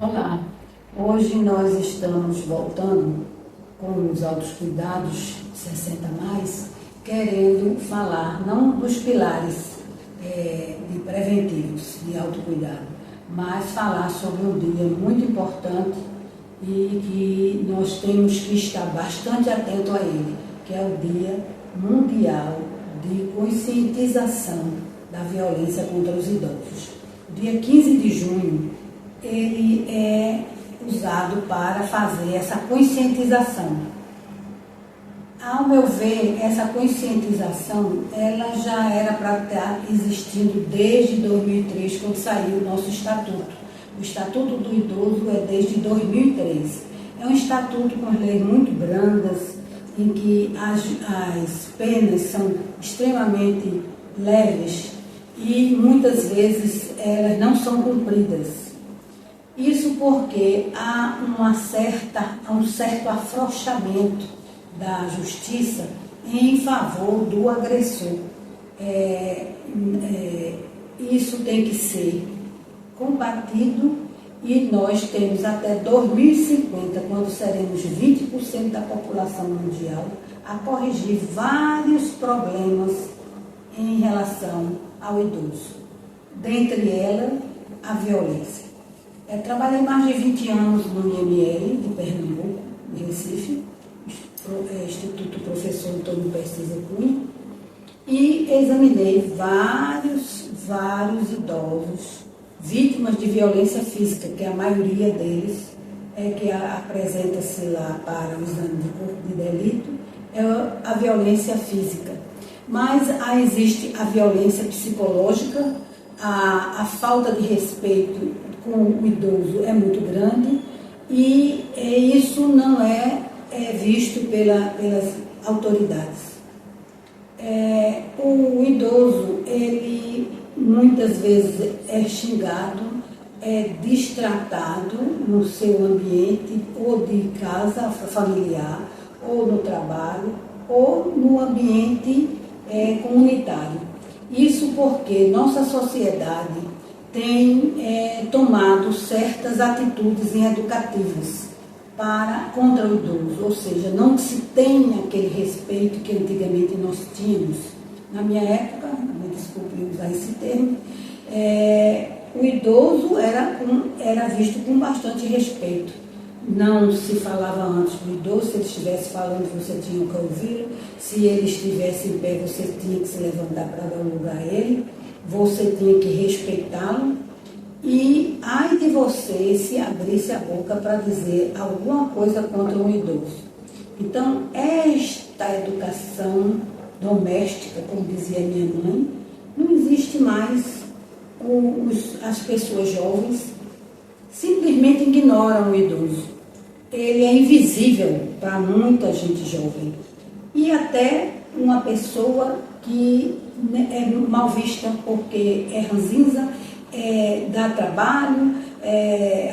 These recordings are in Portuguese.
Olá, hoje nós estamos voltando com os autocuidados 60 mais, querendo falar não dos pilares de preventivos de autocuidado, mas falar sobre um dia muito importante e que nós temos que estar bastante atento a ele, que é o Dia Mundial de Conscientização da Violência contra os Idosos. O dia 15 de junho, ele é usado para fazer essa conscientização. Ao meu ver, essa conscientização, ela já era para estar existindo desde 2003, quando saiu o nosso estatuto. O Estatuto do Idoso é desde 2003. É um estatuto com leis muito brandas, em que as penas são extremamente leves e muitas vezes elas não são cumpridas. Isso porque há um certo afrouxamento da justiça em favor do agressor. Isso tem que ser combatido e nós temos até 2050, quando seremos 20% da população mundial, a corrigir vários problemas em relação ao idoso. Dentre elas, a violência. Trabalhei mais de 20 anos no IML de Pernambuco, de Recife, Instituto Professor Antônio Pesquisa Cunha, e examinei vários idosos vítimas de violência física, que a maioria deles que apresenta-se lá para o exame de corpo de delito, é a violência física. Mas existe a violência psicológica, a falta de respeito com o idoso é muito grande e isso não é visto pelas autoridades. O idoso, ele muitas vezes é xingado, é destratado no seu ambiente, ou de casa familiar, ou no trabalho, ou no ambiente comunitário. Isso porque nossa sociedade tem tomado certas atitudes educativas contra o idoso, ou seja, não se tem aquele respeito que antigamente nós tínhamos. Na minha época, me desculpe usar esse termo, o idoso era visto com bastante respeito. Não se falava antes do idoso, se ele estivesse falando, você tinha que ouvir. Se ele estivesse em pé, você tinha que se levantar para dar lugar a ele. Você tinha que respeitá-lo. E ai de você se abrisse a boca para dizer alguma coisa contra um idoso. Então, esta educação doméstica, como dizia minha mãe, não existe mais. As pessoas jovens simplesmente ignoram o idoso. Ele é invisível para muita gente jovem. E até uma pessoa que é mal vista porque é ranzinza, dá trabalho,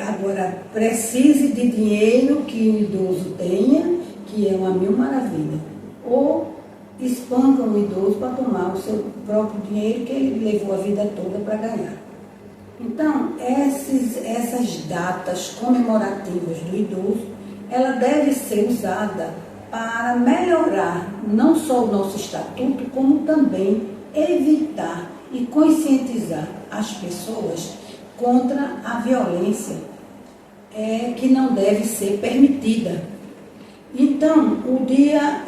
agora precise de dinheiro que o idoso tenha, que é uma mil maravilha. Ou espancam o idoso para tomar o seu próprio dinheiro que ele levou a vida toda para ganhar. Então, essas datas comemorativas do idoso, ela deve ser usada para melhorar não só o nosso estatuto, como também evitar e conscientizar as pessoas contra a violência que não deve ser permitida. Então, o Dia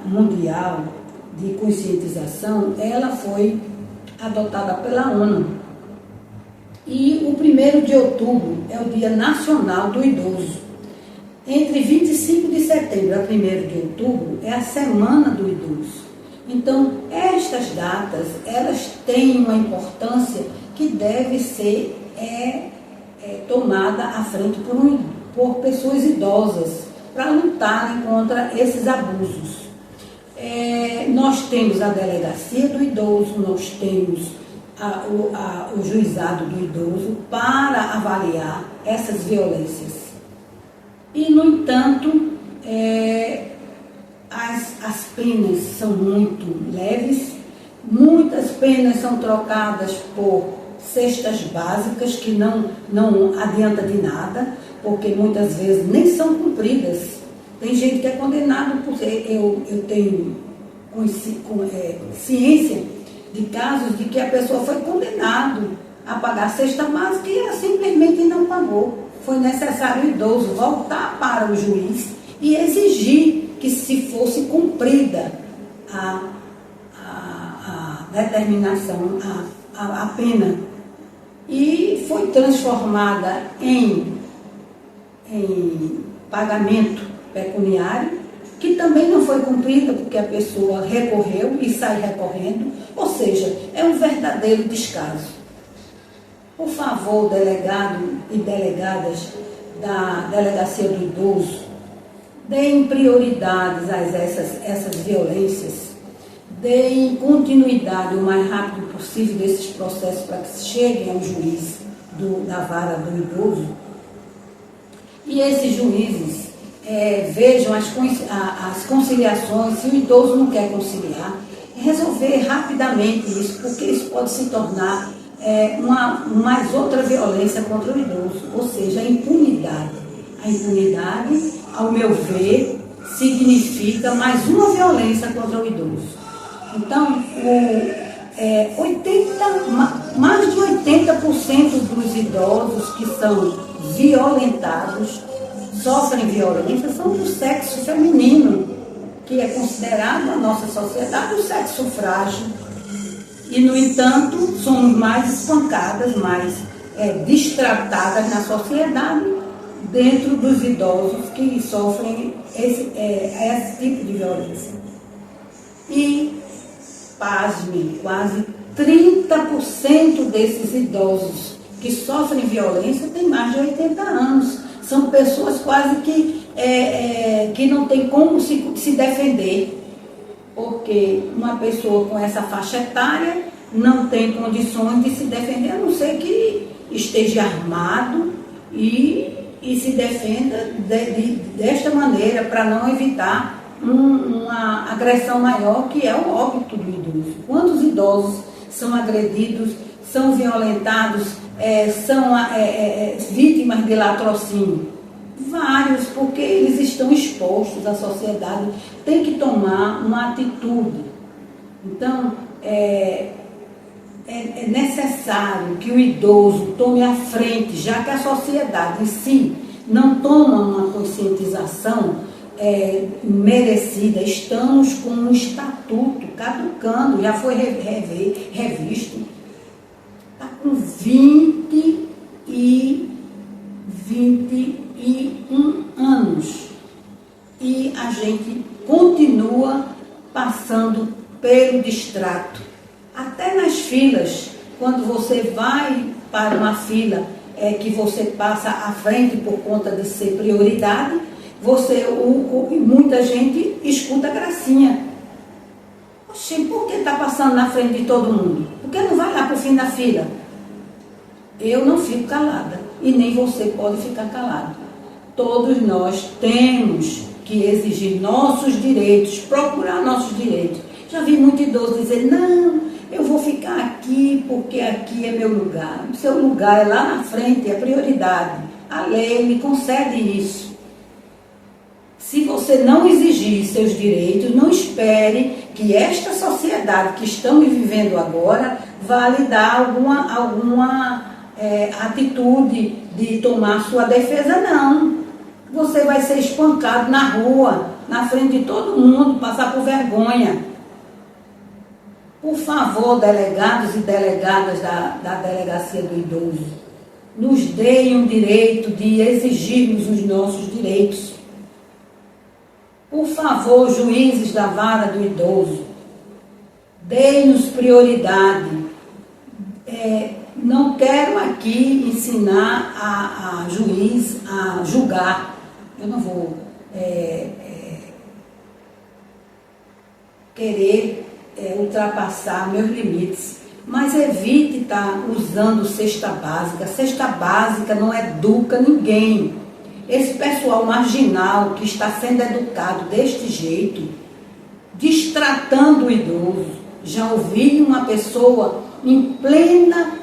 Mundial de Conscientização, ela foi adotada pela ONU. E o 1º de outubro é o Dia Nacional do Idoso. Entre 25 de setembro a 1º de outubro é a Semana do Idoso. Então, estas datas, elas têm uma importância que deve ser tomada à frente por pessoas idosas, para lutarem contra esses abusos. Nós temos a delegacia do idoso, nós temos o juizado do idoso para avaliar essas violências. E, no entanto, as penas são muito leves, muitas penas são trocadas por cestas básicas que não adianta de nada, porque muitas vezes nem são cumpridas. Tem gente que é condenado por ser, eu tenho ciência de casos de que a pessoa foi condenado a pagar a cesta básica e ela simplesmente não pagou. Foi necessário o idoso voltar para o juiz e exigir que se fosse cumprida a determinação, a pena. E foi transformada em pagamento pecuniário, que também não foi cumprida porque a pessoa recorreu e sai recorrendo, ou seja, é um verdadeiro descaso. Por favor, delegado e delegadas da Delegacia do Idoso, deem prioridades a essas violências, deem continuidade o mais rápido possível desses processos para que cheguem ao juiz da vara do idoso. E esses juízes vejam as conciliações, se o idoso não quer conciliar, resolver rapidamente isso, porque isso pode se tornar mais outra violência contra o idoso, ou seja, a impunidade. A impunidade, ao meu ver, significa mais uma violência contra o idoso. Então, mais de 80% dos idosos que são violentados, sofrem violência, são do sexo feminino, que é considerado na nossa sociedade o sexo frágil. E, no entanto, somos mais espancadas, mais destratadas na sociedade, dentro dos idosos que sofrem esse tipo de violência. E, pasmem, quase 30% desses idosos que sofrem violência têm mais de 80 anos. São pessoas quase que não tem como se defender, porque uma pessoa com essa faixa etária não tem condições de se defender, a não ser que esteja armado e se defenda desta maneira, para não evitar uma agressão maior, que é o óbito do idoso. Quantos idosos são agredidos, são violentados, são vítimas de latrocínio? Vários, porque eles estão expostos à sociedade, tem que tomar uma atitude. Então, é necessário que o idoso tome a frente, já que a sociedade em si não toma uma conscientização merecida. Estamos com um estatuto caducando, já foi revisto, está com 21 anos e a gente continua passando pelo distrato. Até nas filas, quando você vai para uma fila que você passa à frente por conta de ser prioridade, muita gente escuta gracinha. Oxê, por que está passando na frente de todo mundo? Por que não vai lá para o fim da fila? Eu não fico calada e nem você pode ficar calado. Todos nós temos que exigir nossos direitos, procurar nossos direitos. Já vi muito idoso dizer, não, eu vou ficar aqui porque aqui é meu lugar. O seu lugar é lá na frente, é prioridade. A lei me concede isso. Se você não exigir seus direitos, não espere que esta sociedade que estamos vivendo agora vá lhe dar alguma atitude de tomar sua defesa, não. Você vai ser espancado na rua, na frente de todo mundo, passar por vergonha. Por favor, delegados e delegadas da Delegacia do Idoso, nos deem o direito de exigirmos os nossos direitos. Por favor, juízes da vara do idoso, deem-nos prioridade. Não quero aqui ensinar a juiz a julgar. Eu não vou querer ultrapassar meus limites, mas evite estar usando cesta básica. Cesta básica não educa ninguém. Esse pessoal marginal que está sendo educado deste jeito, destratando o idoso. Já ouvi uma pessoa em plena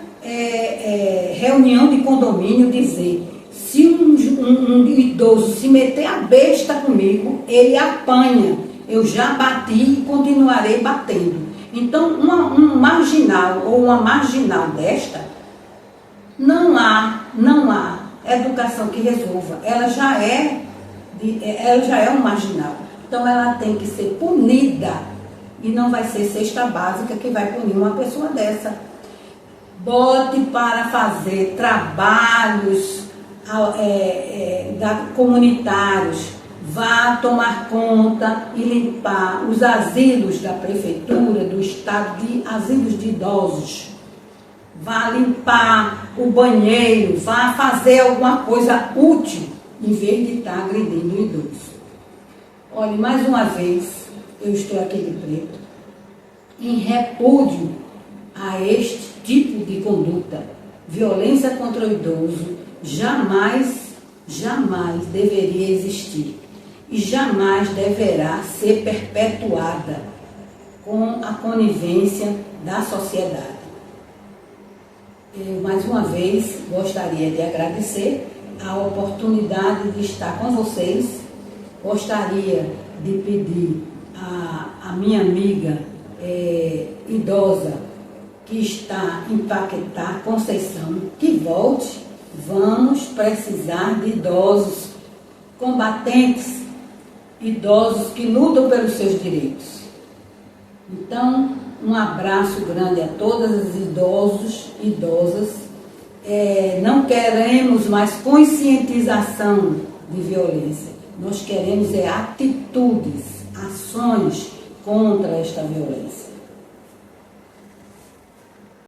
reunião de condomínio dizer: se um idoso se meter a besta comigo, ele apanha. Eu já bati e continuarei batendo. Então, um marginal ou uma marginal desta, não há educação que resolva. Ela já é um marginal. Então, ela tem que ser punida. E não vai ser cesta básica que vai punir uma pessoa dessa. Bote para fazer trabalhos comunitários. Vá tomar conta e limpar os asilos da prefeitura, do estado, de asilos de idosos. Vá limpar o banheiro, vá fazer alguma coisa útil, em vez de estar agredindo o idoso. Olha, mais uma vez, eu estou aqui de preto, em repúdio a este tipo de conduta. Violência contra o idoso jamais deveria existir. E jamais deverá ser perpetuada com a conivência da sociedade. Eu, mais uma vez, gostaria de agradecer a oportunidade de estar com vocês. Gostaria de pedir à minha amiga idosa que está em Paquetá, Conceição, que volte. Vamos precisar de idosos combatentes, idosos que lutam pelos seus direitos. Então, um abraço grande a todas as idosos e idosas. Não queremos mais conscientização de violência. Nós queremos atitudes, ações contra esta violência.